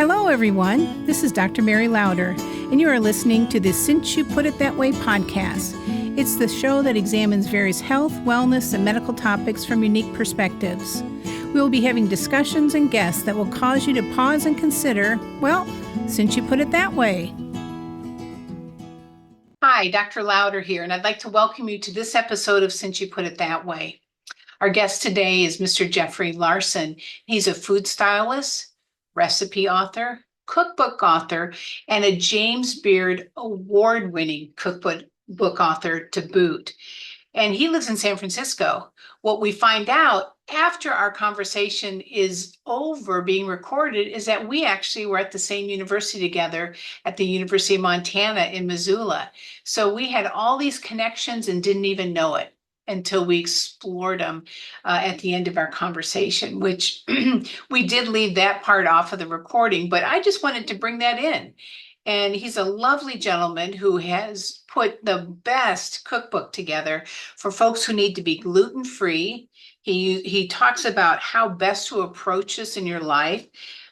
Hello, everyone. This is Dr. Mary Louder, and you are listening to the Since You Put It That Way podcast. It's the show that examines various health, wellness, and medical topics from unique perspectives. We will be having discussions and guests that will cause you to pause and consider, well, since you put it that way. Hi, Dr. Louder here, and I'd like to welcome you to this episode of Since You Put It That Way. Our guest today is Mr. Jeffrey Larson. He's a food stylist, recipe author, cookbook author, and a James Beard award-winning cookbook author to boot. And he lives in San Francisco. What we find out after our conversation is over being recorded is that we actually were at the same university together at the University of Montana in Missoula. So we had all these connections and didn't even know it until we explored them at the end of our conversation, which we did leave that part off of the recording, but I just wanted to bring that in. And he's a lovely gentleman who has put the best cookbook together for folks who need to be gluten-free. He talks about how best to approach this in your life.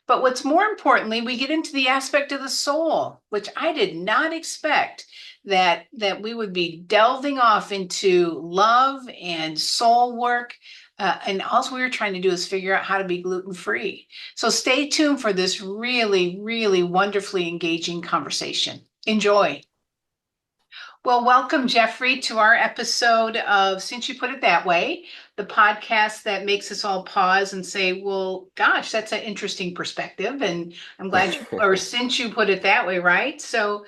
But what's more importantly, we get into the aspect of the soul, which I did not expect that we would be delving off into love and soul work. And all we were trying to do is figure out how to be gluten-free. So stay tuned for this really, really wonderfully engaging conversation. Enjoy. Well, welcome, Jeffrey, to our episode of Since You Put It That Way, the podcast that makes us all pause and say, well, gosh, that's an interesting perspective. And I'm glad or since you put it that way, right? So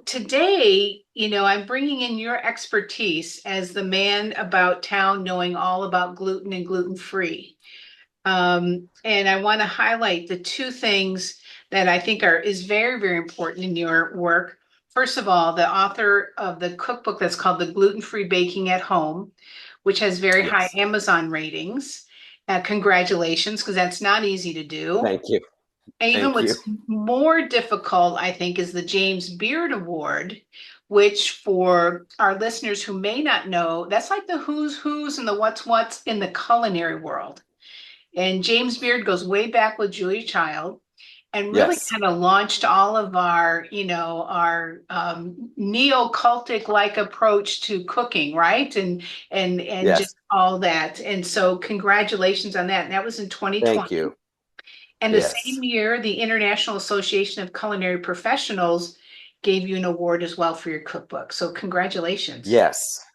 today, I'm bringing in your expertise as the man about town knowing all about gluten and gluten-free. And I want to highlight the two things that I think is very, very important in your work. First of all, the author of the cookbook that's called the Gluten-Free Baking at Home, which has very high Amazon ratings. Congratulations, because that's not easy to do. Thank you. And even what's more difficult, I think, is the James Beard Award, which for our listeners who may not know, that's like the who's and the what's in the culinary world. And James Beard goes way back with Julia Child and really kind of launched all of our neo-cultic like approach to cooking, right? And just all that. And so congratulations on that. And that was in 2020. Thank you. And the same year, the International Association of Culinary Professionals gave you an award as well for your cookbook. So congratulations. Yes.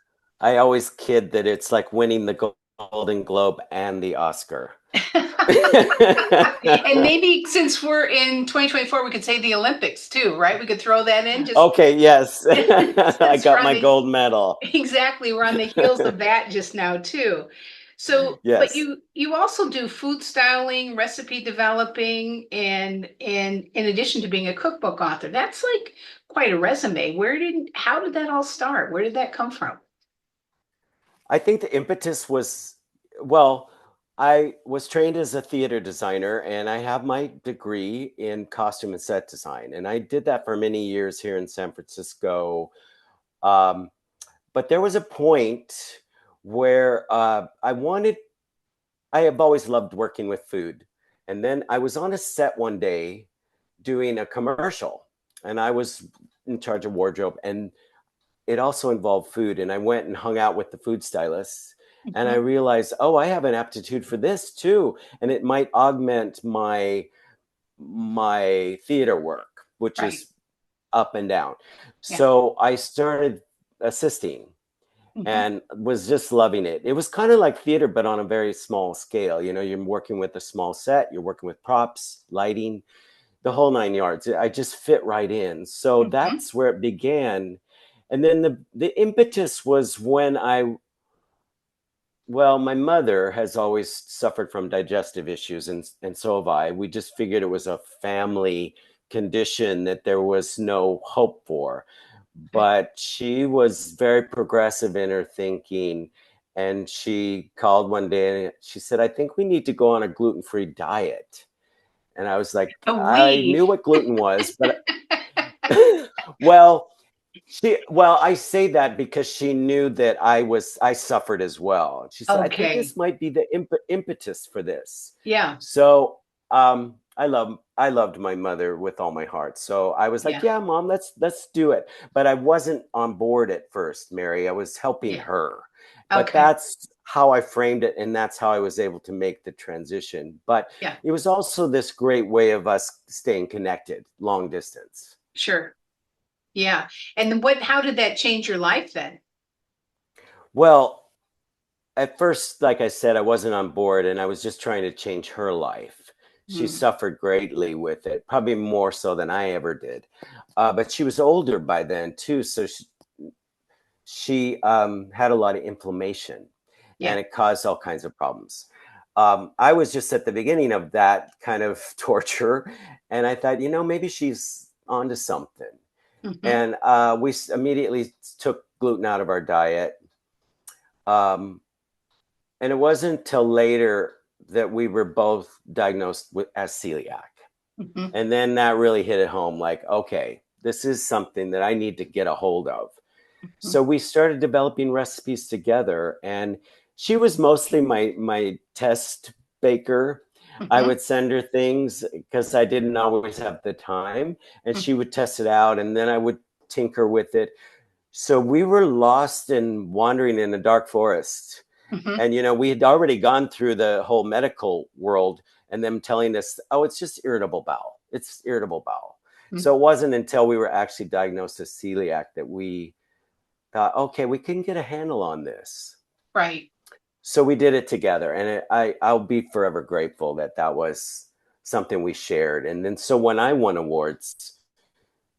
I always kid that it's like winning the Golden Globe and the Oscar. And maybe since we're in 2024, we could say the Olympics too, right? We could throw that in. Okay, yes. I got my gold medal. Exactly. We're on the heels of that just now too. So, but you also do food styling, recipe developing, and in addition to being a cookbook author, that's like quite a resume. How did that all start? Where did that come from? I think the impetus was, well, I was trained as a theater designer and I have my degree in costume and set design. And I did that for many years here in San Francisco. But there was a point where I have always loved working with food. And then I was on a set one day doing a commercial and I was in charge of wardrobe and it also involved food. And I went and hung out with the food stylists and I realized, I have an aptitude for this too. And it might augment my theater work, which is up and down. Yeah. So I started assisting. And was just loving it. It was kind of like theater, but on a very small scale. You're working with a small set, you're working with props, lighting, the whole 9 yards. I just fit right in. So that's where it began. And then the impetus was when my mother has always suffered from digestive issues, and so have I. We just figured it was a family condition that there was no hope for. But she was very progressive in her thinking. And she called one day and she said, I think we need to go on a gluten-free diet. And I was like, I knew what gluten was, but I say that because she knew that I suffered as well. She said, I think this might be the impetus for this. Yeah. So I loved my mother with all my heart. So I was like, Yeah. yeah, mom, let's do it. But I wasn't on board at first, Mary. I was helping Yeah. her. But Okay. that's how I framed it, and that's how I was able to make the transition. But Yeah. it was also this great way of us staying connected, long distance. Sure. Yeah. And then how did that change your life then? Well, at first, like I said, I wasn't on board and I was just trying to change her life. She Mm. suffered greatly with it, probably more so than I ever did. But she was older by then too, so she had a lot of inflammation Yeah. and it caused all kinds of problems. I was just at the beginning of that kind of torture, and I thought, maybe she's onto something. Hmm. And we immediately took gluten out of our diet. Um, and it wasn't until later that we were both diagnosed as celiac. Hmm. And then that really hit it home like, okay, this is something that I need to get a hold of. Hmm. So we started developing recipes together, and she was mostly my test baker. I Hmm. would send her things because I didn't always have the time, and Hmm. she would test it out, and then I would tinker with it. So we were lost and wandering in a dark forest. Hmm. And we had already gone through the whole medical world and them telling us, oh, it's just irritable bowel. It's irritable bowel. So it wasn't until we were actually diagnosed as celiac that we thought, okay, we can get a handle on this. Right. So we did it together, and I'll be forever grateful that that was something we shared. And then so when I won awards,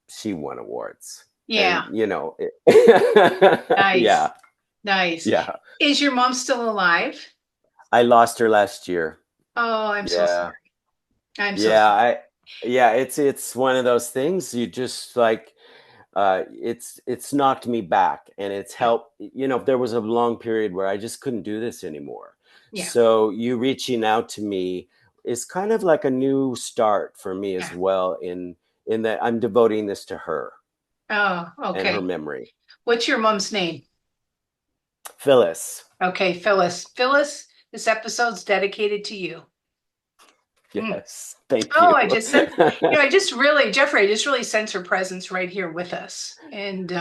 she won awards, and Yeah. Nice. yeah, Nice. yeah. Is your mom still alive? I lost her last year. Oh, I'm so Yeah, sorry. I'm so yeah, sorry. yeah. It's one of those things you just like. It's knocked me back, and it's Yeah. helped. There was a long period where I just couldn't do this anymore. Yeah. So you reaching out to me is kind of like a new start for me as Yeah. well. In that I'm devoting this to her Oh, and her okay. memory. What's your mom's name? Phyllis, Okay, Phyllis. Phyllis, this episode's dedicated to you. Mm. yes, thank Oh, you. I just sense, Jeffrey, I just really sense her presence right here with us. And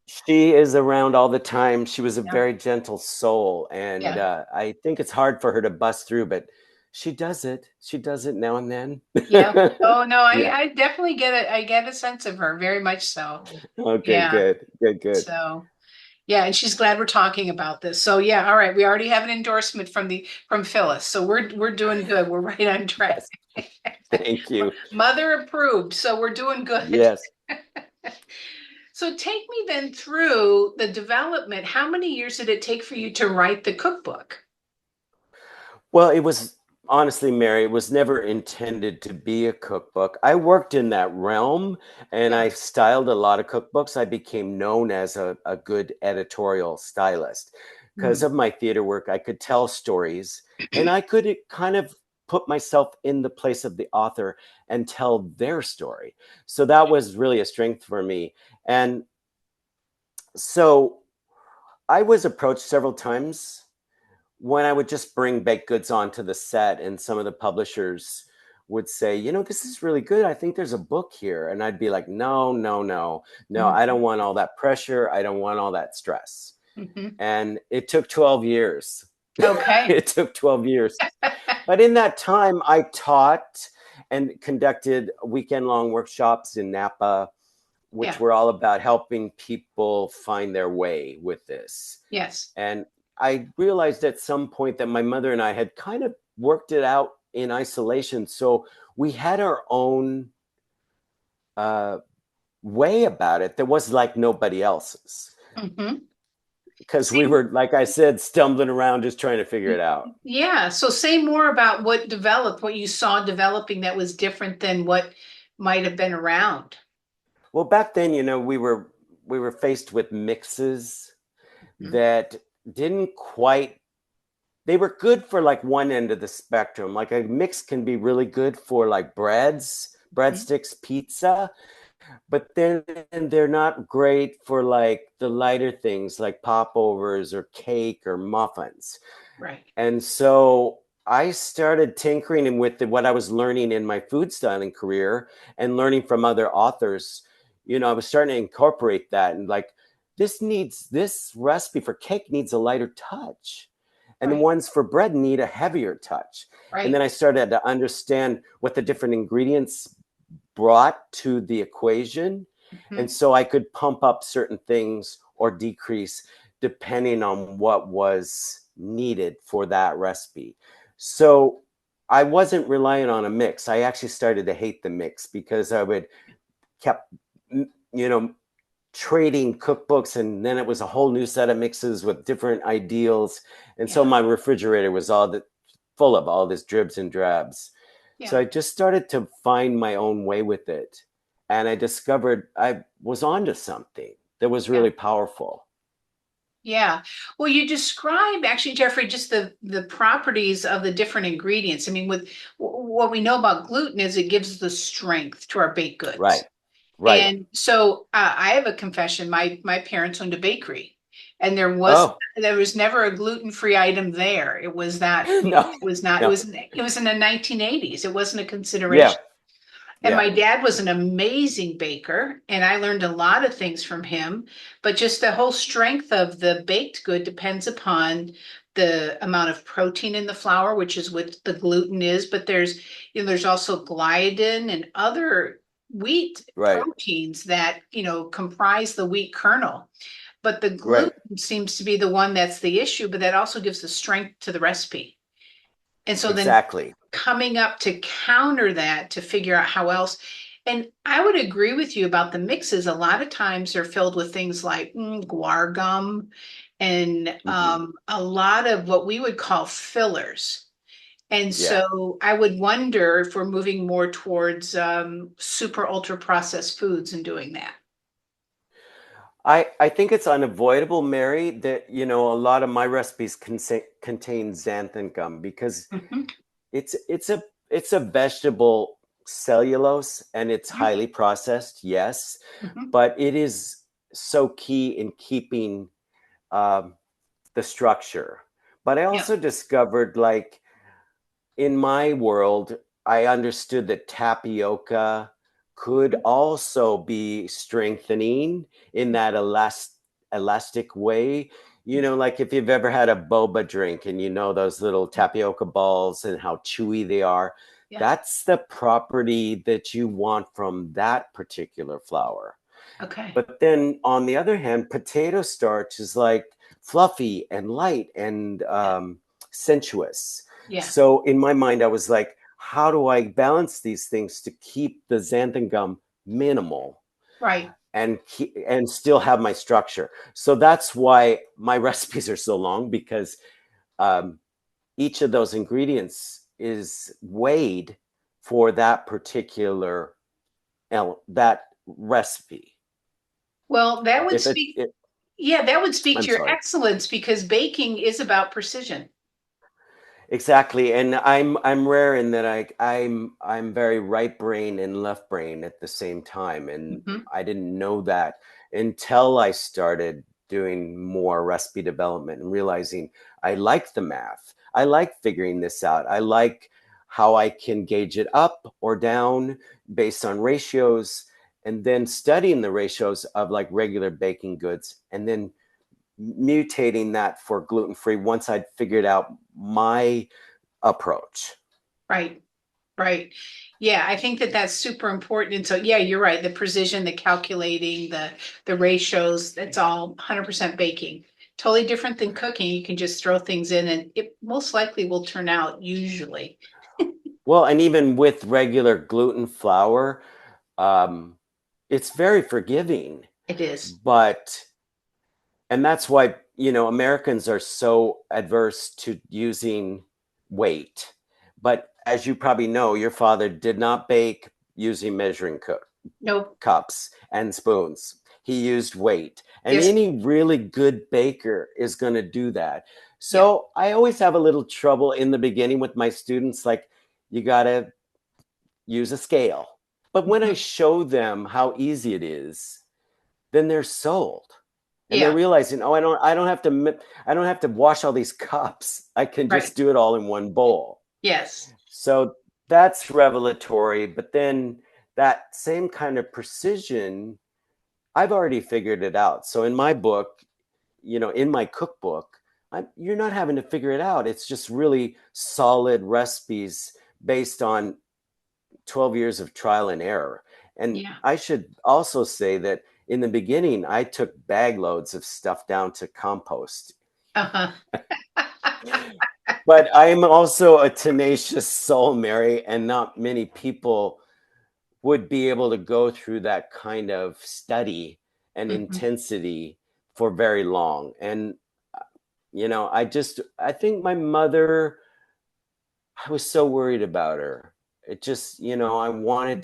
She is around all the time. She was a yeah, very gentle soul, and yeah, I think it's hard for her to bust through, but she does it. She does it now and then. yeah. Oh no, Yeah. I definitely get it. I get a sense of her, very much so. Okay, Yeah. good. Good, good. So yeah, and she's glad we're talking about this. So yeah, all right. We already have an endorsement from Phyllis. So we're doing good. We're right on track. Yes. Thank you. Mother approved. So we're doing good. Yes. So take me then through the development. How many years did it take for you to write the cookbook? Well, it was honestly, Mary, it was never intended to be a cookbook. I worked in that realm and Yeah. I styled a lot of cookbooks. I became known as a good editorial stylist. Because Mm. of my theater work, I could tell stories and I could kind of put myself in the place of the author and tell their story. So that was really a strength for me. And so I was approached several times when I would just bring baked goods onto the set, and some of the publishers would say, this is really good. I think there's a book here. And I'd be like, no, no, no, no, I don't Mhm. want all that pressure. I don't want all that stress. Mhm. And it took 12 years. Okay. It took 12 years. But in that time, I taught and conducted weekend long workshops in Napa, which Yeah. were all about helping people find their way with this. Yes. And I realized at some point that my mother and I had kind of worked it out in isolation. So we had our own uh, way about it that was like nobody else's. Hmm. Because we Same. were, like I said, stumbling around just trying to figure it out. Yeah. So say more about what developed, what you saw developing that was different than what might have been around. Well, back then, we were faced with mixes Mhm. that didn't quite they were good for like one end of the spectrum. Like a mix can be really good for like Mhm. breadsticks, pizza, but then they're not great for like the lighter things like popovers or cake or muffins. Right. And so I started tinkering with what I was learning in my food styling career and learning from other authors. I was starting to incorporate that, and like, this recipe for cake needs a lighter touch, and the Right, ones for bread need a heavier touch. And then right. I started to understand what the different ingredients brought to the equation. And Mhm. so I could pump up certain things or decrease depending on what was needed for that recipe. So I wasn't relying on a mix. I actually started to hate the mix because I would kept you know trading cookbooks, and then it was a whole new set of mixes with different ideals. And so Yeah, my refrigerator was full of all this dribs and drabs. So yeah. I just started to find my own way with it. And I discovered I was onto something that was Yeah. really powerful. Yeah. Well, you describe actually, Jeffrey, just the properties of the different ingredients. I mean, with what we know about gluten is it gives the strength to our baked Right. goods. Right. And so I have a confession. My parents owned a bakery, and Oh, there was never a gluten-free item there. It was not, no. it was not, No. it was in the 1980s. It wasn't a Yeah. consideration. And Yeah. my dad was an amazing baker, and I learned a lot of things from him. But just the whole strength of the baked good depends upon the amount of protein in the flour, which is what the gluten is. But there's also gliadin and other wheat Right. proteins that, comprise the wheat kernel. But the Right. gluten seems to be the one that's the issue, but that also gives the strength to the recipe. And so then Exactly. coming up to counter that to figure out how else. And I would agree with you about the mixes. A lot of times they're filled with things like guar gum and Hmm. a lot of what we would call fillers. And Yeah. so I would wonder if we're moving more towards super ultra processed foods and doing that. I think it's unavoidable, Mary, that a lot of my recipes contain xanthan gum because Mhm, it's a vegetable cellulose, and it's mhm, highly processed, yes, mhm. but it is so key in keeping um, the structure. But I Yeah, also discovered, like, in my world, I understood that tapioca could mhm, also be strengthening in that elastic way. Like if you've ever had a boba drink and those little tapioca balls and how chewy they are, yeah. that's the property that you want from that particular flour. Okay. But then on the other hand, potato starch is like fluffy and light and Yeah, sensuous. yeah. So in my mind, I was like, how do I balance these things to keep the xanthan gum minimal Right. and still have my structure? So that's why my recipes are so long, because um, each of those ingredients is weighed for that particular that recipe. Well, that would If it, speak, it yeah, that would speak I'm to your sorry. excellence because baking is about precision. Exactly, and I'm rare in that I'm very right brain and left brain at the same time, and Hmm. I didn't know that until I started doing more recipe development and realizing I like the math. I like figuring this out. I like how I can gauge it up or down based on ratios, and then studying the ratios of like regular baking goods, and then mutating that for gluten free once I'd figured out my approach. Right, right. Yeah, I think that that's super important. And so, yeah, you're right. The precision, the calculating, the ratios, that's all 100% baking. Totally different than cooking. You can just throw things in and it most likely will turn out usually. Well, and even with regular gluten flour, um, it's very forgiving. It is. But, and that's why, Americans are so adverse to using weight. But as you probably know, your father did not bake using measuring Nope. cups and spoons. He used weight. And Yes. any really good baker is going to do that. Yep. So I always have a little trouble in the beginning with my students. Like, you got to use a scale. But when I Mhm. show them how easy it is, then they're sold. And they're Yeah. realizing, oh, I don't have to wash all these cups. I can Right. just do it all in one bowl. Yes. So that's revelatory. But then that same kind of precision, I've already figured it out. So in my book, in my cookbook, you're not having to figure it out. It's just really solid recipes based on 12 years of trial and error. And Yeah. I should also say that in the beginning, I took bag loads of stuff down to compost. Uh-huh. But I'm also a tenacious soul, Mary, and not many people would be able to go through that kind of study and Mhm. intensity for very long. And, I think my mother, I was so worried about her. It just, I wanted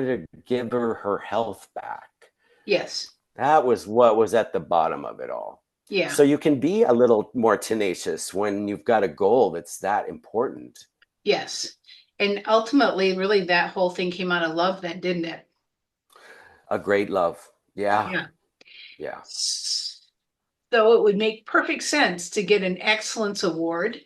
to give her her health back. Yes. That was what was at the bottom of it all. Yeah. So you can be a little more tenacious when you've got a goal that's that important. Yes. And ultimately, really, that whole thing came out of love then, didn't it? A great love. Yeah. Yeah. Yeah. So it would make perfect sense to get an excellence award.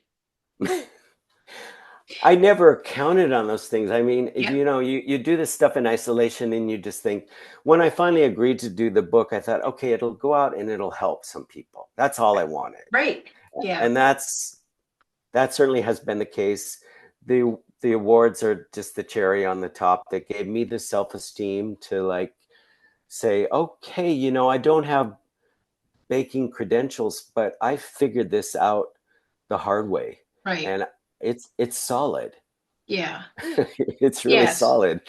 I never counted on those things. I mean, Yep. you do this stuff in isolation and you just think, when I finally agreed to do the book, I thought, okay, it'll go out and it'll help some people. That's all I wanted. Right. Yeah. And that certainly has been the case. The awards are just the cherry on the top that gave me the self-esteem to like say, okay, I don't have baking credentials, but I figured this out the hard way. Right. And it's solid. Yeah. It's really Yes. solid.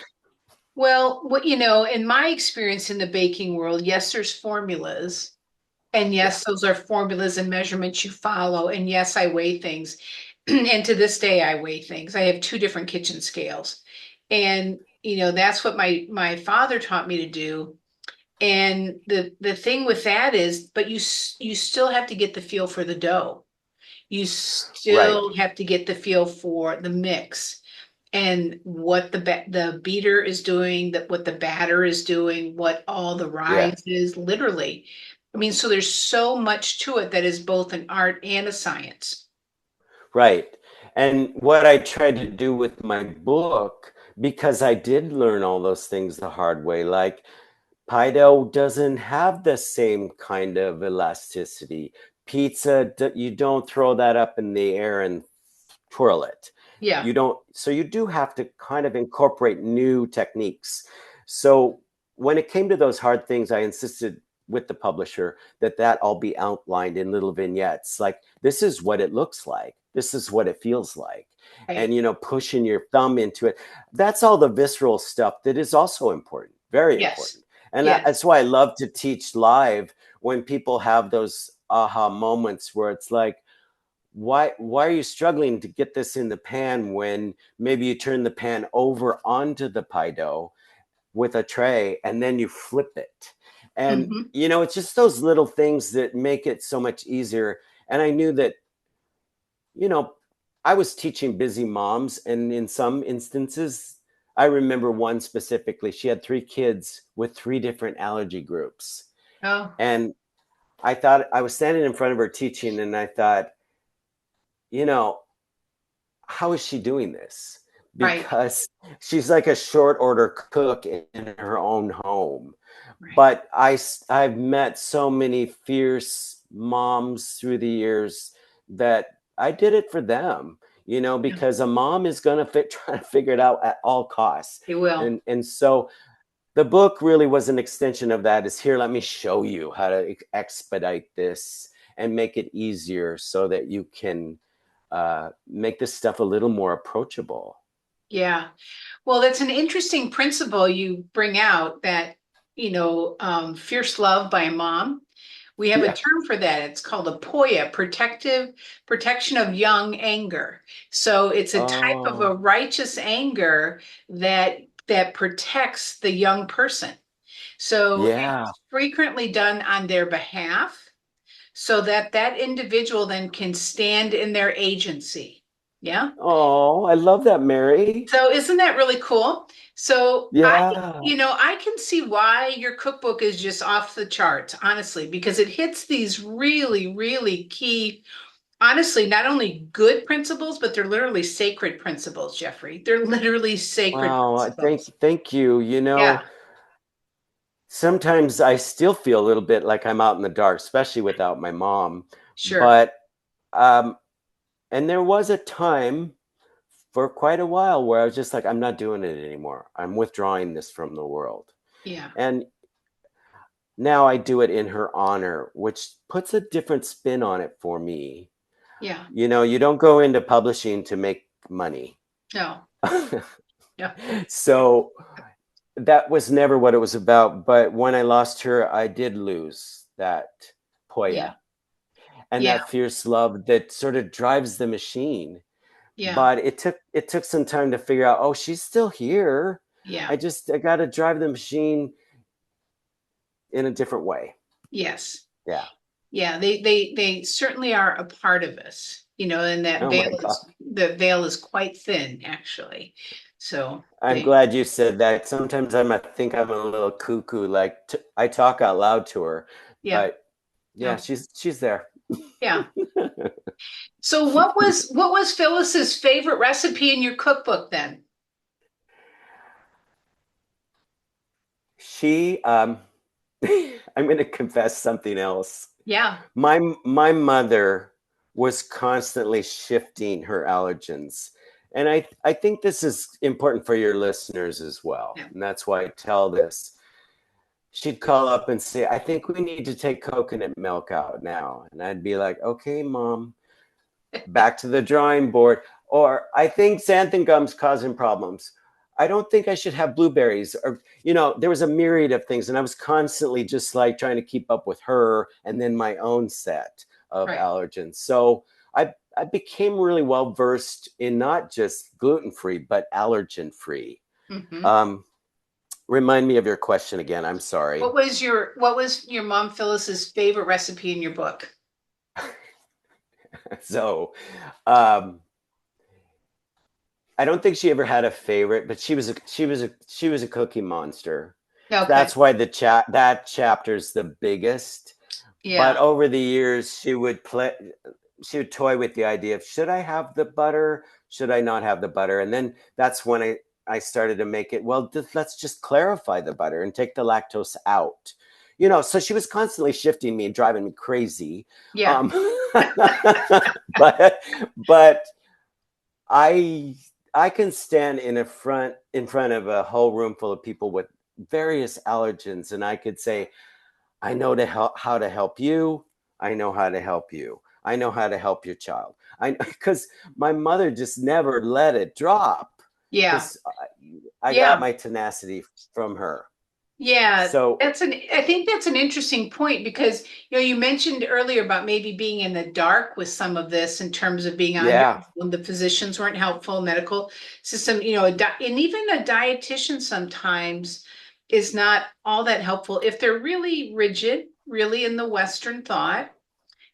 Well, in my experience in the baking world, yes, there's formulas. And Yeah. yes, those are formulas and measurements you follow. And yes, I weigh things. And to this day, I weigh things. I have two different kitchen scales. And, that's what my father taught me to do. And the thing with that is, but you still have to get the feel for the dough. You Right. still have to get the feel for the mix and what the beater is doing, that what the batter is doing, what all the Yeah. rise is, literally. I mean, so there's so much to it that is both an art and a science. Right. And what I tried to do with my book, because I did learn all those things the hard way, like pie dough doesn't have the same kind of elasticity. Pizza, you don't throw that up in the air and twirl it. Yeah. You don't, so you do have to kind of incorporate new techniques. So when it came to those hard things, I insisted with the publisher that all be outlined in little vignettes. Like, this is what it looks like. This is what it feels like. And, Right. pushing your thumb into it. That's all the visceral stuff that is also important, very Yes. important. And Yes. that's why I love to teach live when people have those aha moments where it's like, why are you struggling to get this in the pan when maybe you turn the pan over onto the pie dough with a tray and then you flip it? And Hmm. it's just those little things that make it so much easier. And I knew that, you know I was teaching busy moms, and in some instances, I remember one specifically, she had three kids with three different allergy groups. Oh, And I was standing in front of her teaching, and I thought, you know how is she doing this? right. Because she's like a short order cook in her own home. Right. But I've met so many fierce moms through the years that I did it for them, Yeah, because a mom is going to try to figure it out at all costs. they will. And so the book really was an extension of that. Is here, let me show you how to expedite this and make it easier so that you can make this stuff a little more approachable. Yeah. Well, that's an interesting principle you bring out that, fierce love by a mom. We have a Yeah. term for that. It's called a POYA, protection of young anger. So it's a type of Oh, a righteous anger that protects the young person. So yeah. it's frequently done on their behalf so that that individual then can stand in their agency. Yeah. Oh, I love that, Mary. So isn't that really cool? So Yeah. I can see why your cookbook is just off the charts, honestly, because it hits these really, really key, honestly, not only good principles, but they're literally sacred principles, Jeffrey. They're literally sacred Wow. principles. Thank you. Yeah, Sometimes I still feel a little bit like I'm out in the dark, especially without my mom. sure. But um, and there was a time for quite a while where I was just like, I'm not doing it anymore. I'm withdrawing this from the world. Yeah, And now I do it in her honor, which puts a different spin on it for me. yeah. You don't go into publishing to make money. No, no. So that was never what it was about. But when I lost her, I did lose that Yeah, Poya and yeah, that fierce love that sort of drives the machine. yeah, But it took some time to figure out, oh, she's still here. yeah. I got to drive the machine in a different way. Yes. Yeah. Yeah, they certainly are a part of us, and that Oh veil my God. is the veil is quite thin, actually. So I'm they, glad you said that. Sometimes think I'm a little cuckoo. Like I talk out loud to her, yeah, but yeah, no, she's there. yeah. So what was Phyllis's favorite recipe in your cookbook then? She I'm going to confess something else. Yeah, My mother was constantly shifting her allergens. And I think this is important for your listeners as well. yeah, And that's why I tell this. She'd call up and say, I think we need to take coconut milk out now. And I'd be like, okay, mom, back to the drawing board. Or I think xanthan gum's causing problems. I don't think I should have blueberries. Or, there was a myriad of things. And I was constantly just like trying to keep up with her and then my own set of right. allergens. So I became really well versed in not just gluten free, but allergen free. Hmm. Um, Remind me of your question again. I'm sorry. What was your mom Phyllis's favorite recipe in your book? So, um, I don't think she ever had a favorite, but she was a cookie monster. Okay. That's why that chapter's the biggest. But Yeah. over the years, she would toy with the idea of should I have the butter, should I not have the butter, and then that's when I started to make it. Well, let's just clarify the butter and take the lactose out. So she was constantly shifting me and driving me crazy. Yeah. Um, but I I can stand in front of a whole room full of people with various allergens, and I could say, I know how to help you. I know how to help you. I know how to help your child. I because my mother just never let it drop Yeah. because I got Yeah. my tenacity from her. Yeah, So I think that's an interesting point because you mentioned earlier about maybe being in the dark with some of this in terms of being under yeah, when the physicians weren't helpful, medical system, and even a dietitian sometimes is not all that helpful if they're really rigid, really in the Western thought,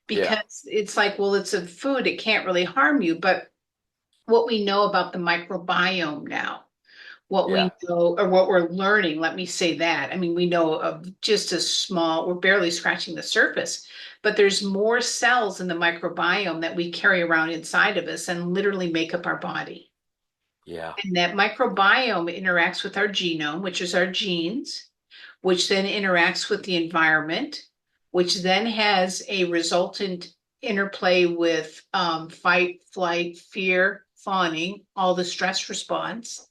yeah, because it's like, well, it's a food, it can't really harm you. But what we know about the microbiome now, what yeah, we know or what we're learning, let me say that. I mean, we know of just a small, we're barely scratching the surface, but there's more cells in the microbiome that we carry around inside of us and literally make up our body. yeah, And that microbiome interacts with our genome, which is our genes, which then interacts with the environment, which then has a resultant interplay with fight, flight, fear, fawning, all the stress response.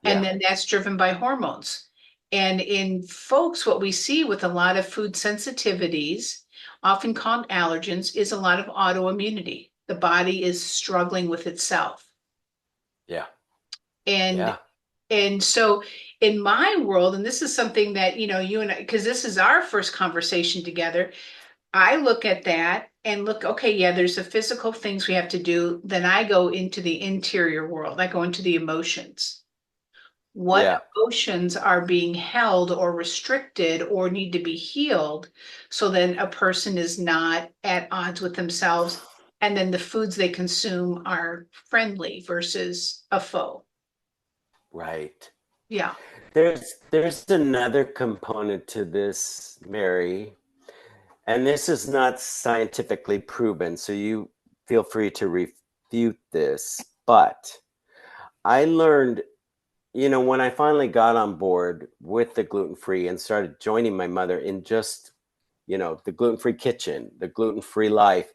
And yeah, then that's driven by hormones. And in folks, what we see with a lot of food sensitivities, often called allergens, is a lot of autoimmunity. The body is struggling with itself. yeah, And yeah, and so in my world, and this is something that, you and I, because this is our first conversation together, I look at that and look, okay, yeah, there's the physical things we have to do. Then I go into the interior world. I go into the emotions. What yeah, emotions are being held or restricted or need to be healed so then a person is not at odds with themselves and then the foods they consume are friendly versus a foe. Right. Yeah. There's another component to this, Mary, and this is not scientifically proven, so you feel free to refute this. But I learned, when I finally got on board with the gluten free and started joining my mother in just, the gluten free kitchen, the gluten free life,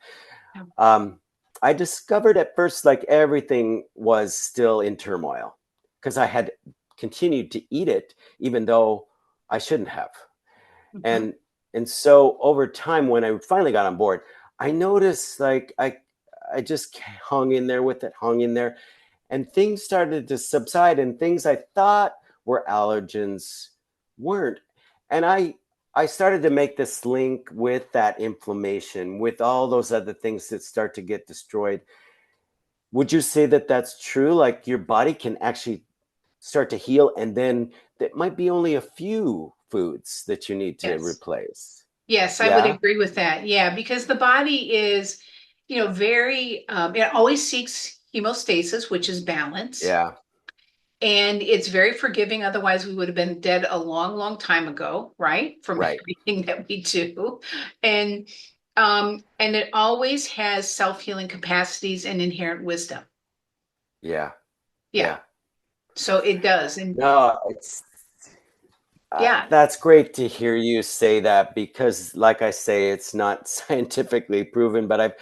Yeah. um, I discovered at first like everything was still in turmoil because I had continued to eat it even though I shouldn't have. Mhm. And so over time, when I finally got on board, I noticed like I just hung in there with it, hung in there, and things started to subside, and things I thought were allergens weren't. And I started to make this link with that inflammation, with all those other things that start to get destroyed. Would you say that that's true? Like your body can actually start to heal, and then that might be only a few foods that you need to Yes. replace. Yes, I would Yeah, agree with that. Yeah, because the body is, very, it always seeks hemostasis, which is balance, yeah, and it's very forgiving. Otherwise, we would have been dead a long, long time ago, right? From right. everything that we do. And and it always has self-healing capacities and inherent wisdom. Yeah, Yeah. yeah. So it does. And No, it's yeah. that's great to hear you say that because, like I say, it's not scientifically proven. But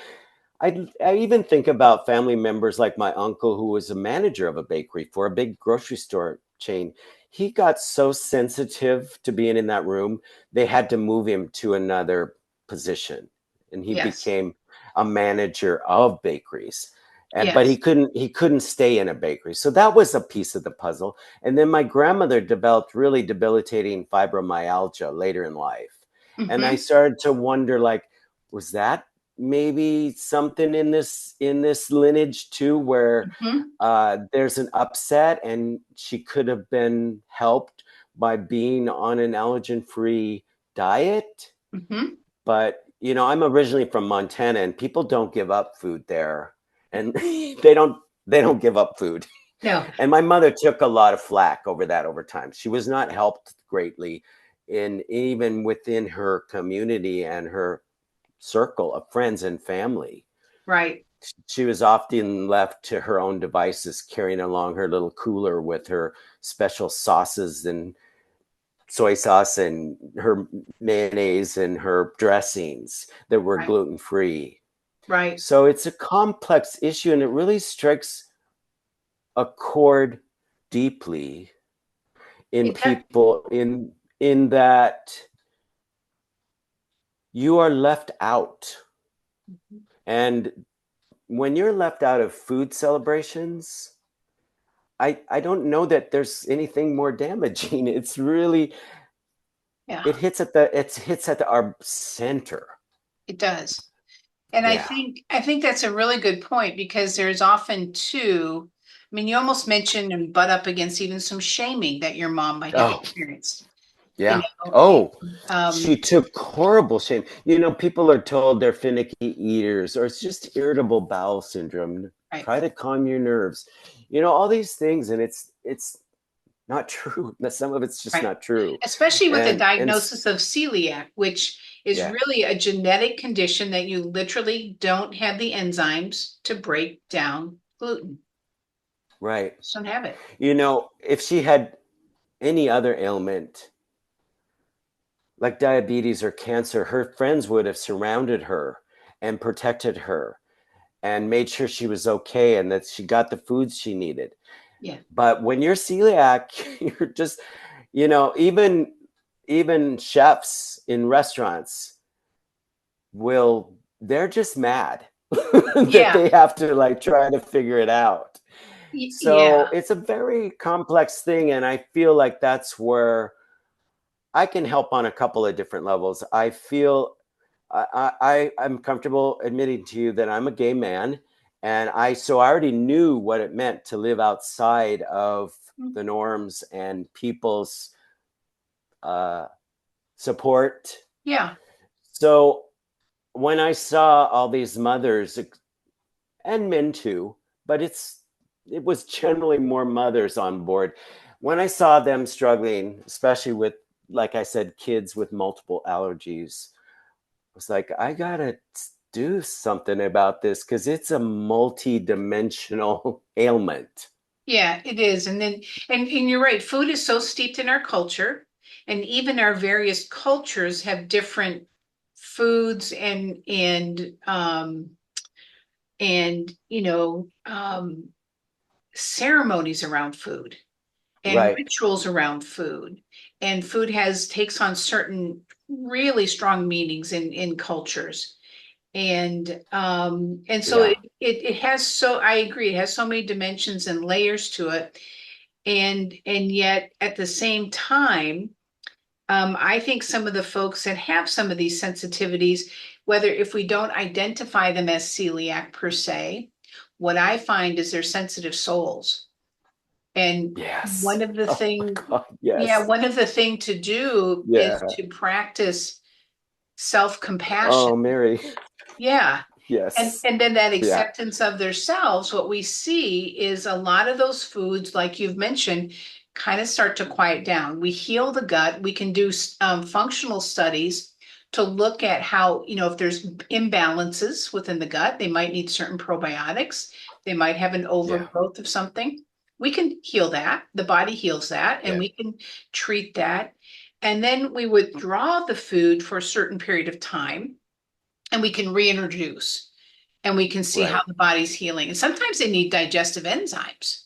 I even think about family members like my uncle, who was a manager of a bakery for a big grocery store chain. He got so sensitive to being in that room, they had to move him to another position, and he Yes. became a manager of bakeries. But he Yes. couldn't stay in a bakery, so that was a piece of the puzzle. And then my grandmother developed really debilitating fibromyalgia later in life, and I Mm-hmm. started to wonder, like, was that maybe something in this lineage too, where Mm-hmm. there's an upset and she could have been helped by being on an allergen free diet. Mm-hmm. But I'm originally from Montana, and people don't give up food there, and they don't give up food. No. And my mother took a lot of flack over that over time. She was not helped greatly in even within her community and her circle of friends and family. Right. She was often left to her own devices, carrying along her little cooler with her special sauces and soy sauce and her mayonnaise and her dressings that were Right. gluten free. Right. So it's a complex issue, and it really strikes a chord deeply in It does. people in that you are left out. And when you're left out of food celebrations, I don't know that there's anything more damaging. It's really Yeah, it hits at our center. it does. And I Yeah. think I think that's a really good point because there's often too, I mean, you almost mentioned and butt up against even some shaming that your mom might have Oh, experienced, yeah. and Oh, she um, took horrible shame. People are told they're finicky eaters, or it's just irritable bowel syndrome. right, Try to calm your nerves. All these things, and it's not true. Some of it's just right. not true. Especially with the And diagnosis of celiac, which is yeah, really a genetic condition that you literally don't have the enzymes to break down gluten. right. Just don't have it. If she had any other ailment like diabetes or cancer, her friends would have surrounded her and protected her and made sure she was okay and that she got the foods she needed. Yeah. But when you're celiac, you're just, even chefs in restaurants they're just mad that Yeah. they have to like try to figure it out. So Yeah. it's a very complex thing. And I feel like that's where I can help on a couple of different levels. I feel I'm comfortable admitting to you that I'm a gay man, and I already knew what it meant to live outside of the norms and people's uh, support. Yeah. So when I saw all these mothers and men too, but it was generally more mothers on board. When I saw them struggling, especially with, like I said, kids with multiple allergies, I was like, I gotta do something about this because it's a multi-dimensional ailment. Yeah, it is. And then, and you're right, food is so steeped in our culture, and even our various cultures have different foods and ceremonies around food and Right. rituals around food. And food has takes on certain really strong meanings in cultures. And so Yeah. it has so I agree, it has so many dimensions and layers to it. And yet at the same time, I think some of the folks that have some of these sensitivities, whether if we don't identify them as celiac per se, what I find is they're sensitive souls. And Yes. one of the Oh my thing, God. yeah, Yes. one of the thing to do is Yeah. to practice self-compassion. Oh, Mary. Yeah. And Yes. and then that Yeah. acceptance of their selves, what we see is a lot of those foods, like you've mentioned, kind of start to quiet down. We heal the gut. We can do functional studies to look at how, if there's imbalances within the gut, they might need certain probiotics. They might have an Yeah. overgrowth of something. We can heal that. The body heals that, and Yeah. we can treat that. And then we withdraw the food for a certain period of time and we can reintroduce and we can see how Right. the body's healing. And sometimes they need digestive enzymes. Yeah.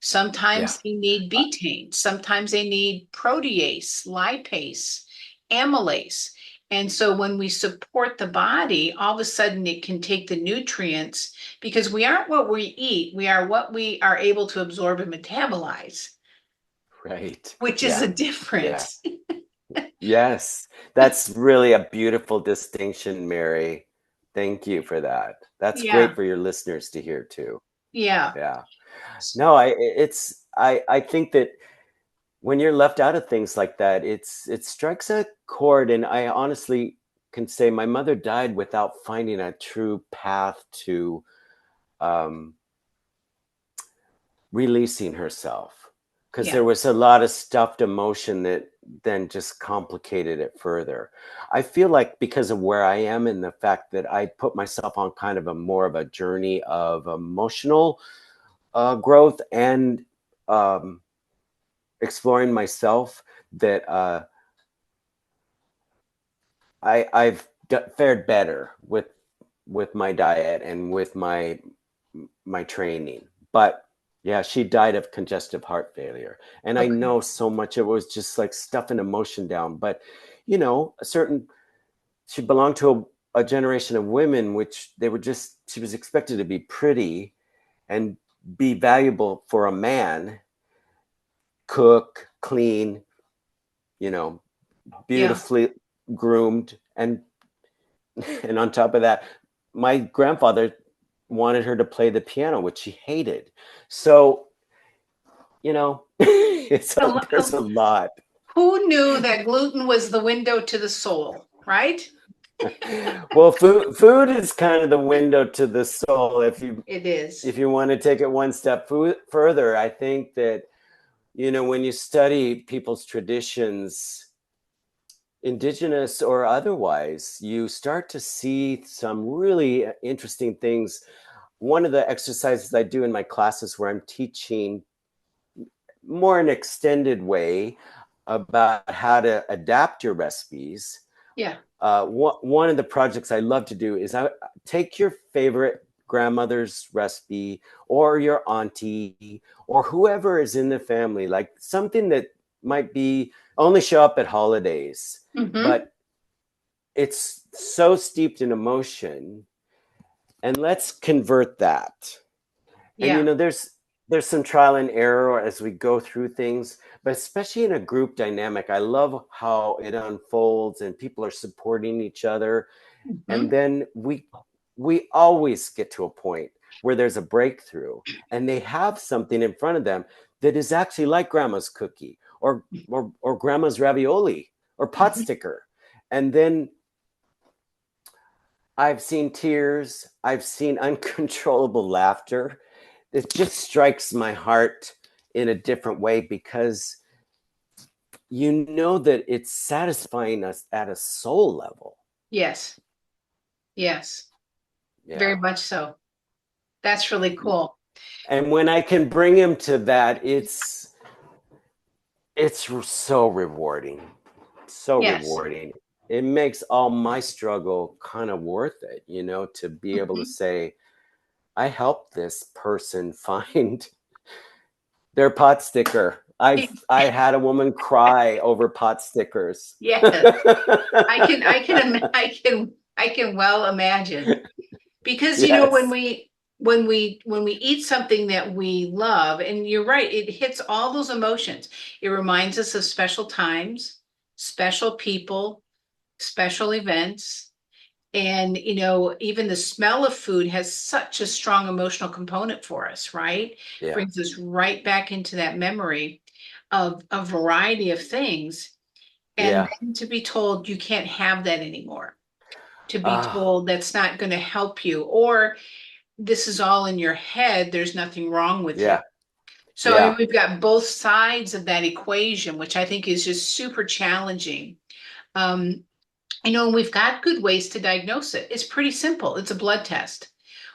Sometimes they need Uh, betaine. Sometimes they need protease, lipase, amylase. And so when we support the body, all of a sudden it can take the nutrients because we aren't what we eat. We are what we are able to absorb and metabolize, right. which is a Yeah. Yeah. difference. Yes. That's really a beautiful distinction, Mary. Thank you for that. That's great Yeah. for your listeners to hear too. Yeah. Yeah. No, I think that when you're left out of things like that, it strikes a chord. And I honestly can say my mother died without finding a true path to um, releasing herself, because Yeah. there was a lot of stuffed emotion that then just complicated it further. I feel like because of where I am and the fact that I put myself on kind of a more of a journey of emotional growth and um, exploring myself, that I've fared better with my diet and with my training. But yeah, she died of congestive heart failure, and I Okay. know so much it was just like stuffing emotion down. But a certain she belonged to a generation of women which they were just she was expected to be pretty and be valuable for a man, cook, clean, you know, Yeah. beautifully groomed, and on top of that, my grandfather wanted her to play the piano, which she hated. So, there's a lot. Who knew that gluten was the window to the soul, right? Well, food is kind of the window to the soul. It is. If you want to take it one step further, I think that when you study people's traditions, indigenous or otherwise, you start to see some really interesting things. One of the exercises I do in my classes where I'm teaching more an extended way about how to adapt your recipes. Yeah. One of the projects I love to do is I take your favorite grandmother's recipe or your auntie or whoever is in the family, like something that might be only show up at holidays, Hmm. but it's so steeped in emotion, and let's convert that. And Yeah. there's some trial and error as we go through things, but especially in a group dynamic, I love how it unfolds and people are supporting each other. And Hmm. then we always get to a point where there's a breakthrough and they have something in front of them that is actually like grandma's cookie or grandma's ravioli or pot sticker. And then I've seen tears. I've seen uncontrollable laughter. It just strikes my heart in a different way because you know that it's satisfying us at a soul level. Yes, yes, very Yeah. much so. That's really cool. And when I can bring him to that, it's so rewarding. So Yes. rewarding. It makes all my struggle kind of worth it, to be able to Mhm. say, I helped this person find their pot sticker. I had a woman cry over pot stickers. Yes, I can well imagine. Because when Yes. we eat something that we love, and you're right, it hits all those emotions. It reminds us of special times, special people, special events. And even the smell of food has such a strong emotional component for us, right? Yeah. Brings us right back into that memory of a variety of things. And Yeah. then to be told you can't have that anymore, to be Ah, told that's not going to help you, or this is all in your head, there's nothing wrong with you. yeah. So, I mean, Yeah. we've got both sides of that equation, which I think is just super challenging. Um, we've got good ways to diagnose it. It's pretty simple. It's a blood test.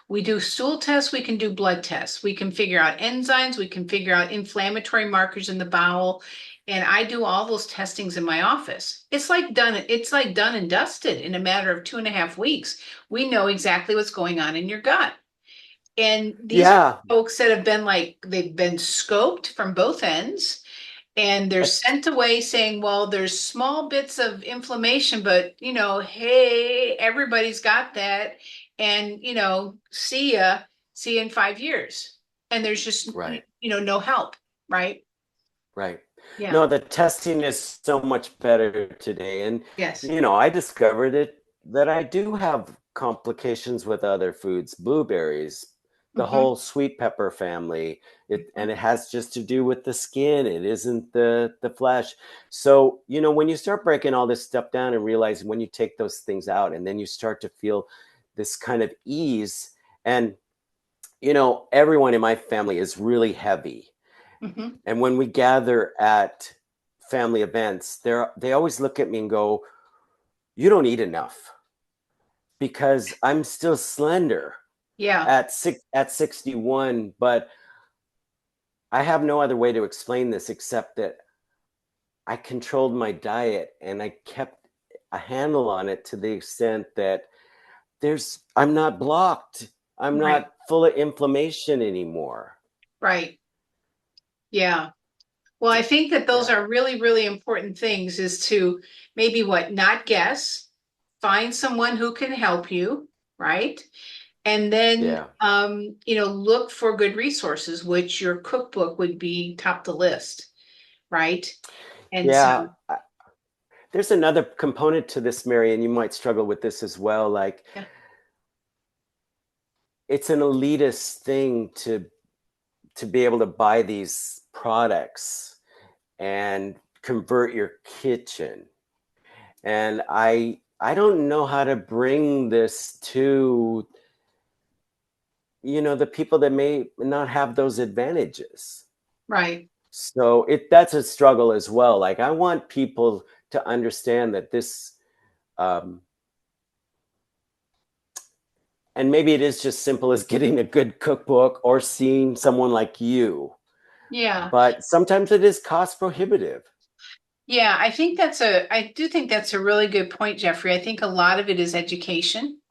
We do stool tests, we can do blood tests. We can figure out enzymes, we can figure out inflammatory markers in the bowel. And I do all those testings in my office. It's like done and dusted in a matter of 2.5 weeks. We know exactly what's going on in your gut. And these are Yeah. folks that they've been scoped from both ends, and they're That's sent away saying, well, there's small bits of inflammation, but hey, everybody's got that. And see you in 5 years. And there's just right. no help, right? Right. Yeah. No, the testing is so much better today. And, Yes. I discovered that I do have complications with other foods, blueberries, the Hmm. whole sweet pepper family. And it has just to do with the skin. It isn't the flesh. So, when you start breaking all this stuff down and realize when you take those things out and then you start to feel this kind of ease. And, everyone in my family is really heavy. Hmm. And when we gather at family events, they always look at me and go, "You don't eat enough," because I'm still slender Yeah. at 61, but I have no other way to explain this except that I controlled my diet and I kept a handle on it to the extent that I'm not blocked. I'm Right. not full of inflammation anymore. Right. Yeah. Well, I think that those Yeah. are really, really important things, is to maybe not guess, find someone who can help you, right? And then, Yeah. look for good resources, which your cookbook would be top the list, right? And so, Yeah. There's another component to this, Mary, and you might struggle with this as well. Like, yeah, it's an elitist thing to be able to buy these products and convert your kitchen. And I don't know how to bring this to, the people that may not have those advantages. right. So that's a struggle as well. Like, I want people to understand that this, um, and maybe it is just simple as getting a good cookbook or seeing someone like you, Yeah. but sometimes it is cost prohibitive. Yeah. I do think that's a really good point, Jeffrey. I think a lot of it is education.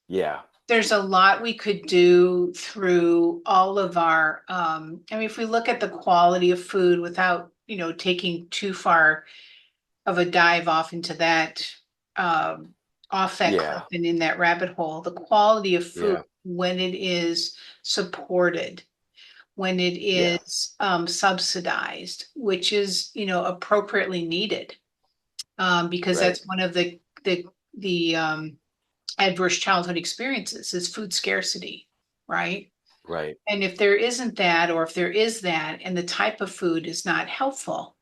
Yeah. There's a lot we could do through all of our, I mean, if we look at the quality of food without, taking too far of a dive off into um, off that cliff Yeah. and in that rabbit hole, the quality of food Yeah. when it is supported, when it Yeah. is subsidized, which is, appropriately needed, because Right. that's one of the adverse childhood experiences is food scarcity, right? Right. And if there isn't that, or if there is that, and the type of food is not helpful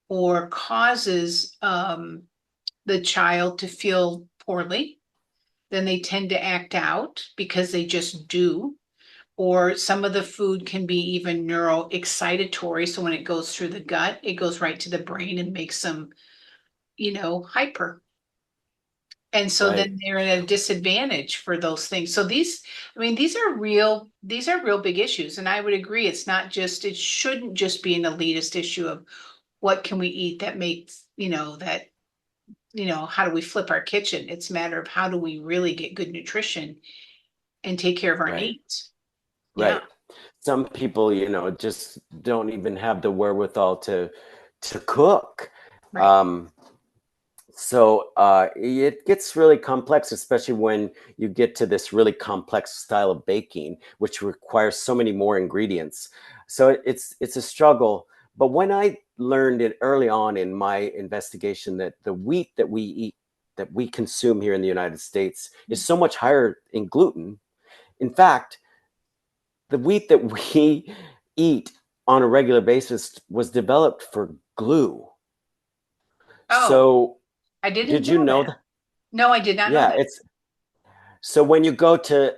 or causes the child to feel poorly, then they tend to act out because they just do. Or some of the food can be even neuroexcitatory. So when it goes through the gut, it goes right to the brain and makes them, hyper. And so Right. then they're at a disadvantage for those things. So I mean, these are real big issues. And I would agree, it shouldn't just be an elitist issue of what can we eat that makes, how do we flip our kitchen? It's a matter of how do we really get good nutrition and take care of our Right. needs. Yeah, Right. Some people, just don't even have the wherewithal to cook. right. Um, so it gets really complex, especially when you get to this really complex style of baking, which requires so many more ingredients. So it's a struggle. But when I learned it early on in my investigation that the wheat that we eat, that we consume here in the United States, is so much higher in gluten. In fact, the wheat that we eat on a regular basis was developed for glue. Oh, So I didn't did you know know that. that? No, I did not know Yeah, that. it's so when you go to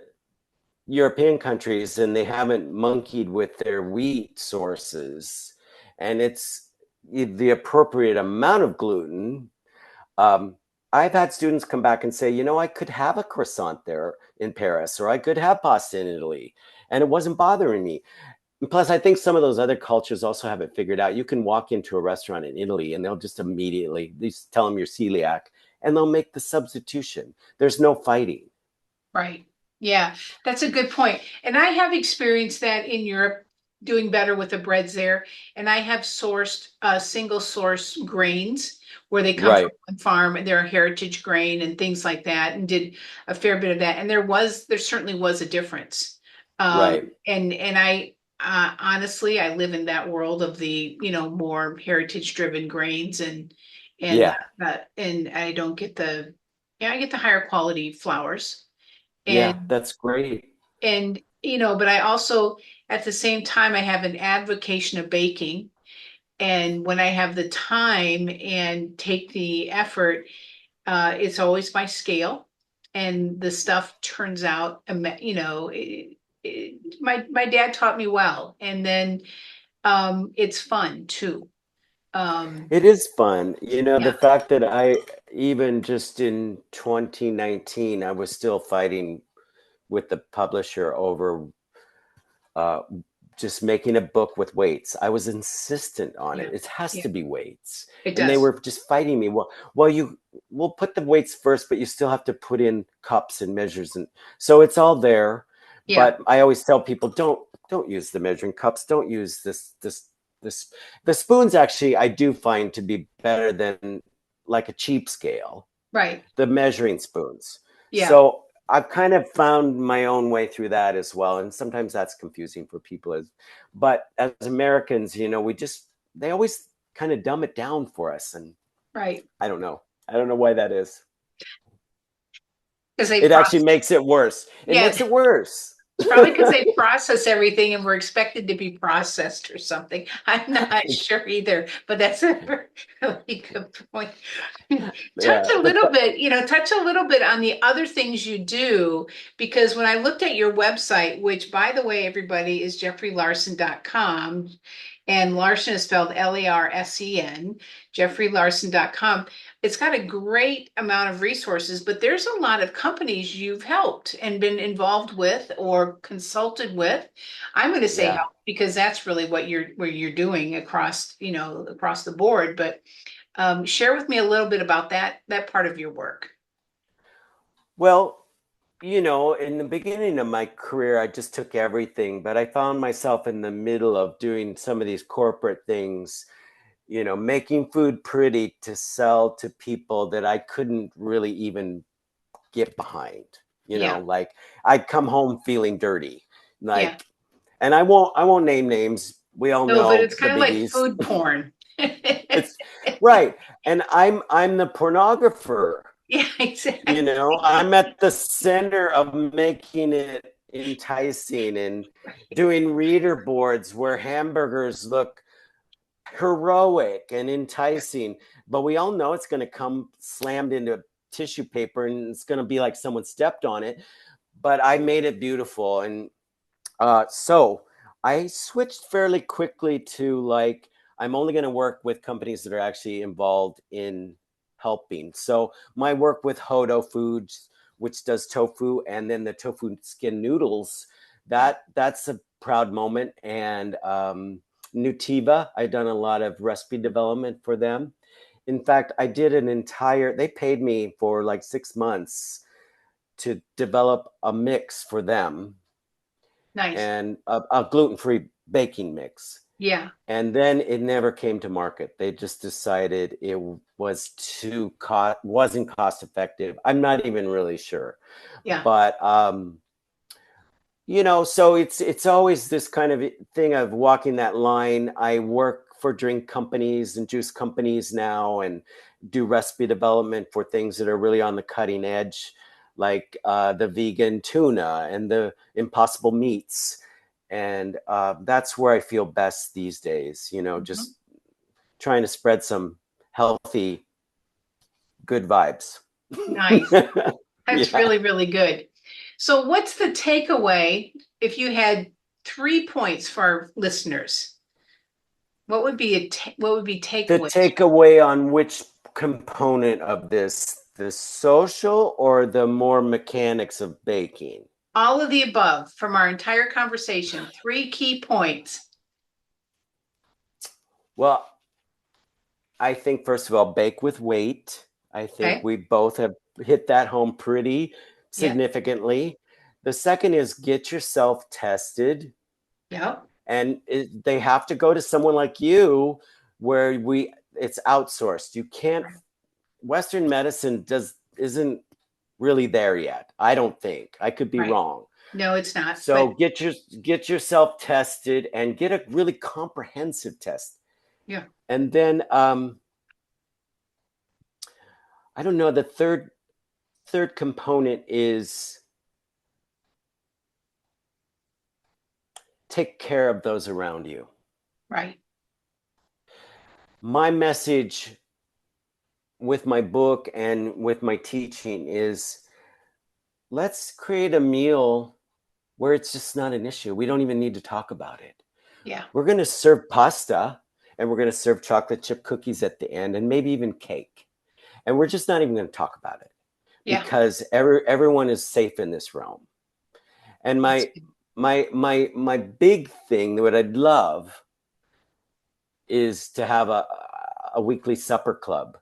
European countries and they haven't monkeyed with their wheat sources and it's the appropriate amount of gluten. um, I've had students come back and say, I could have a croissant there in Paris, or I could have pasta in Italy, and it wasn't bothering me. Plus, I think some of those other cultures also have it figured out. You can walk into a restaurant in Italy and they'll just immediately just tell them you're celiac and they'll make the substitution. There's no fighting. Right. Yeah, that's a good point. And I have experienced that in Europe, doing better with the breads there. And I have sourced single source grains where they come from Right, one farm and they're a heritage grain and things like that, and did a fair bit of that. And there certainly was a difference. right. And I honestly, I live in that world of the, more heritage driven grains and Yeah, and I don't get I get the higher quality flours. yeah, And that's great. but I also at the same time I have an advocation of baking. And when I have the time and take the effort, it's always by scale. And the stuff turns out, my dad taught me well. And then it's fun too. Um, It is fun. The yeah, fact that even just in 2019, I was still fighting with the publisher over uh, just making a book with weights. I was insistent on yeah, it. It has yeah, to be weights. it And they does. were just fighting me. Well, we'll put the weights first, but you still have to put in cups and measures. And so it's all there. Yeah, But I always tell people, don't use the measuring cups. Don't use this. The spoons actually I do find to be better than like a cheap scale, right. the measuring spoons. Yeah, So I've kind of found my own way through that as well. And sometimes that's confusing for people but as Americans, they always kind of dumb it down for us. And right. I don't know. I don't know why that is. Because they It actually process. makes it worse. It Yeah, makes it worse. it's probably because they process everything and we're expected to be processed or something. I'm not sure either, but that's a really good point. Yeah. Touch a little bit on the other things you do, because when I looked at your website, which by the way, everybody is jeffreylarson.com, and Larsen is spelled Larsen, jeffreylarson.com. It's got a great amount of resources, but there's a lot of companies you've helped and been involved with or consulted with. I'm going to say Yeah. help because that's really what you're doing across, across the board. But share with me a little bit about that part of your work. Well, in the beginning of my career, I just took everything, but I found myself in the middle of doing some of these corporate things, making food pretty to sell to people that I couldn't really even get behind. Yeah, Like I'd come home feeling dirty. yeah. Like, and I won't name names. We all No, but know it's the kind of like biggies. food porn. It's right. And I'm the pornographer. Yeah, exactly. I'm at the center of making it enticing and doing reader boards where hamburgers look heroic and enticing, but we all know it's going to come slammed into tissue paper and it's going to be like someone stepped on it. But I made it beautiful. And so I switched fairly quickly to like, I'm only going to work with companies that are actually involved in helping. So my work with Hodo Foods, which does tofu, and then the tofu skin noodles, that's a proud moment. And Nutiva, I've done a lot of recipe development for them. In fact, I did they paid me for like 6 months to develop a mix for them, Nice. and a gluten-free baking mix. Yeah. And then it never came to market. They just decided it was wasn't cost effective. I'm not even really sure. Yeah. But so it's always this kind of thing of walking that line. I work for drink companies and juice companies now and do recipe development for things that are really on the cutting edge, like the vegan tuna and the impossible meats. And that's where I feel best these days, Mhm. just trying to spread some healthy, good vibes. Nice. That's Yeah. really, really good. So what's the takeaway if you had 3 points for our listeners? What would be The takeaways? takeaway on which component of this, the social or the more mechanics of baking? All of the above from our entire conversation. 3 key points. Well, I think, first of all, bake with weight. I think Okay. we both have hit that home pretty Yeah. significantly. The second is get yourself tested, Yeah. and they have to go to someone like you where it's outsourced. You can't Western medicine isn't really there yet. I don't think. I could be Right. wrong. No, it's not. So But get yourself tested and get a really comprehensive test. yeah. And then I don't know, the third component is take care of those around you. Right. My message with my book and with my teaching is, let's create a meal where it's just not an issue. We don't even need to talk about it. Yeah. We're going to serve pasta and we're going to serve chocolate chip cookies at the end and maybe even cake. And we're just not even going to talk about it Yeah. because everyone is safe in this realm. And That's my good. my big thing that I'd love is to have a weekly supper club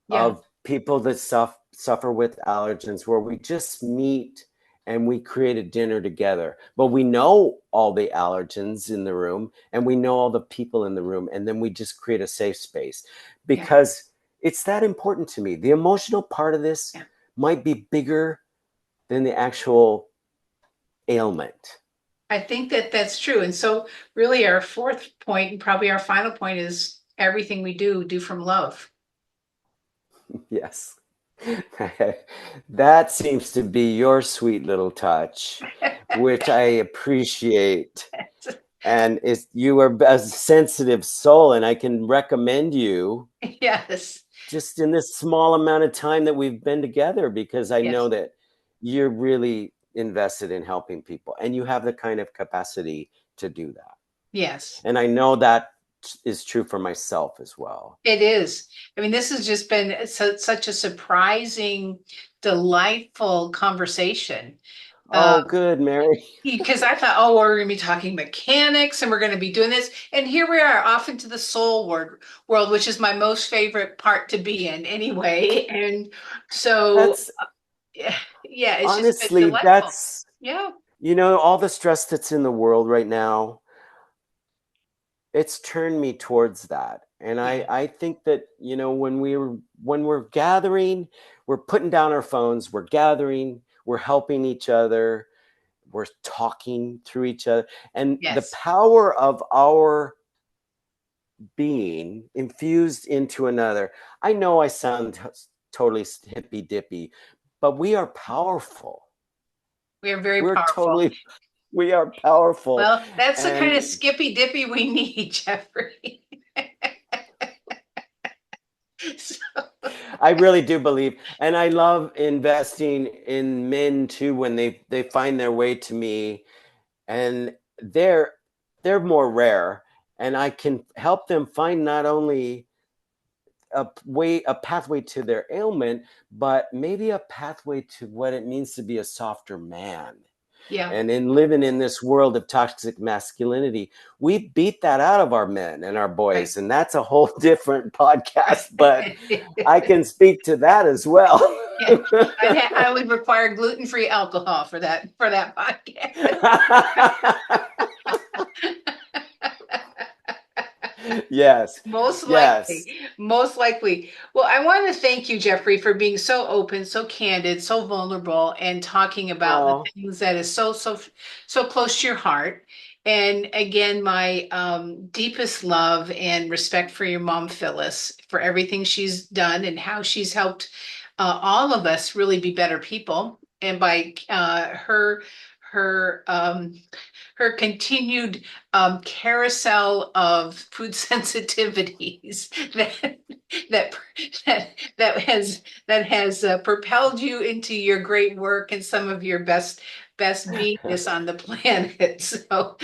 Yeah. of people that suffer with allergens, where we just meet and we create a dinner together. But we know all the allergens in the room and we know all the people in the room, and then we just create a safe space, Yeah. because it's that important to me. The emotional part of this Yeah. might be bigger than the actual ailment. I think that that's true. And so really our fourth point and probably our final point is everything we do from love. Yes. That seems to be your sweet little touch, which I appreciate. And you are a sensitive soul, and I can recommend you Yes. just in this small amount of time that we've been together, because I know Yes. that you're really invested in helping people and you have the kind of capacity to do that. Yes. And I know that is true for myself as well. It is. I mean, this has just been such a surprising, delightful conversation. Oh, good, Mary. Because I thought, oh, we're going to be talking mechanics and we're going to be doing this. And here we are off into the world, which is my most favorite part to be in anyway. And so, That's yeah, yeah, it's just been honestly, delightful. Yeah. all the stress that's in the world right now, it's turned me towards that. And Yeah. I think that, when we're gathering, we're putting down our phones, we're gathering, we're helping each other, we're talking through each other. And the Yes. power of our being infused into another. I know I sound totally hippy dippy, but we are powerful. We are very We're powerful. totally, we are powerful. Well, that's the kind And of skippy dippy we need, Jeffrey. So, I really do believe, and I love investing in men too when they find their way to me, and they're more rare, and I can help them find not only a pathway to their ailment, but maybe a pathway to what it means to be a softer man. Yeah. And in living in this world of toxic masculinity, we beat that out of our men and our Right. boys. And that's a whole different podcast, but Right. I can speak to that as well. Yeah. I would require gluten-free alcohol for that podcast. Yes. Most Yes. likely, most likely. Well, I want to thank you, Jeffrey, for being so open, so candid, so vulnerable, and talking about the Oh, things that is so close to your heart. And again, my deepest love and respect for your mom, Phyllis, for everything she's done and how she's helped all of us really be better people. And by her her continued carousel of food sensitivities that that that has propelled you into your great work and some of your best beingness on the planet. So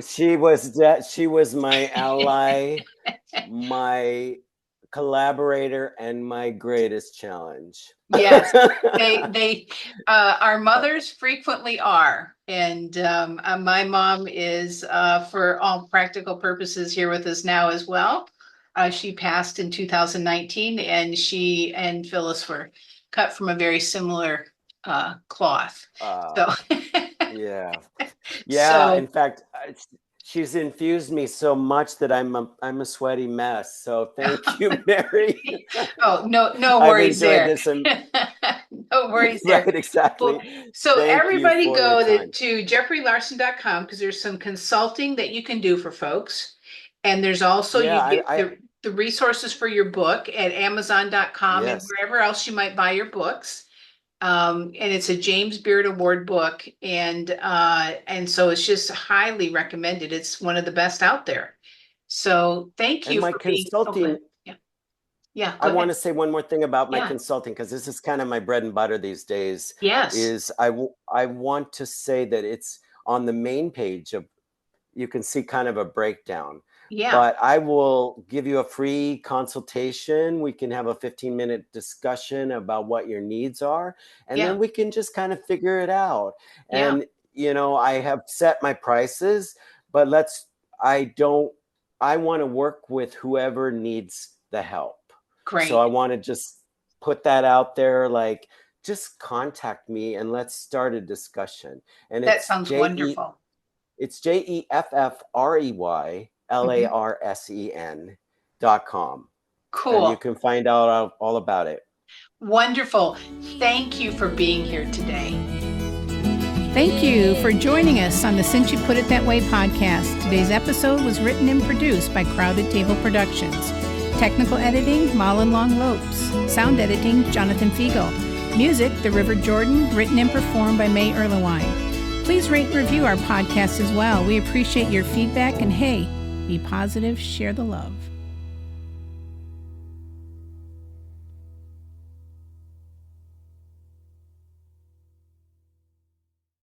she was my ally, my collaborator, and my greatest challenge. yes, they our mothers frequently are, and my mom is for all practical purposes here with us now as well. She passed in 2019, and she and Phyllis were cut from a very similar cloth. So, Yeah. Yeah, so in fact, she's infused me so much that I'm a sweaty mess. So thank you, Mary. oh, no I've worries enjoyed there. this. And No worries there. right, Well, exactly. so Thank you everybody for your go time. to jeffreylarson.com because there's some consulting that you can do for folks. And there's also Yeah, you get the resources for your book at amazon.com and yes. wherever else you might buy your books. And it's a James Beard Award book, and so it's just highly recommended. It's one of the best out there. So thank And you my for being open. consulting, Yeah, yeah, I go want ahead. to say one more thing about my Yeah, consulting because this is kind of my bread and butter these days. yes, Is I want to say that it's on the main page of, you can see kind of a breakdown, yeah, but I will give you a free consultation. We can have a 15-minute discussion about what your needs are, and yeah, then we can just kind of figure it out. yeah. And I have set my prices, but I don't I want to work with whoever needs the help. So I Great. want to just put that out there, like, just contact me and let's start a discussion. And That sounds wonderful. it's Mhm. JEFFREYLARSEN.com. And you Cool. can find out all about it. Wonderful. Thank you for being here today. Thank you for joining us on the Since You Put It That Way podcast. Today's episode was written and produced by Crowded Table Productions. Technical editing, Malin Long Lopes. Sound editing, Jonathan Fiegel. Music, The River Jordan, written and performed by May Erlewine. Please rate and review our podcast as well. We appreciate your feedback, and hey, be positive, share the love.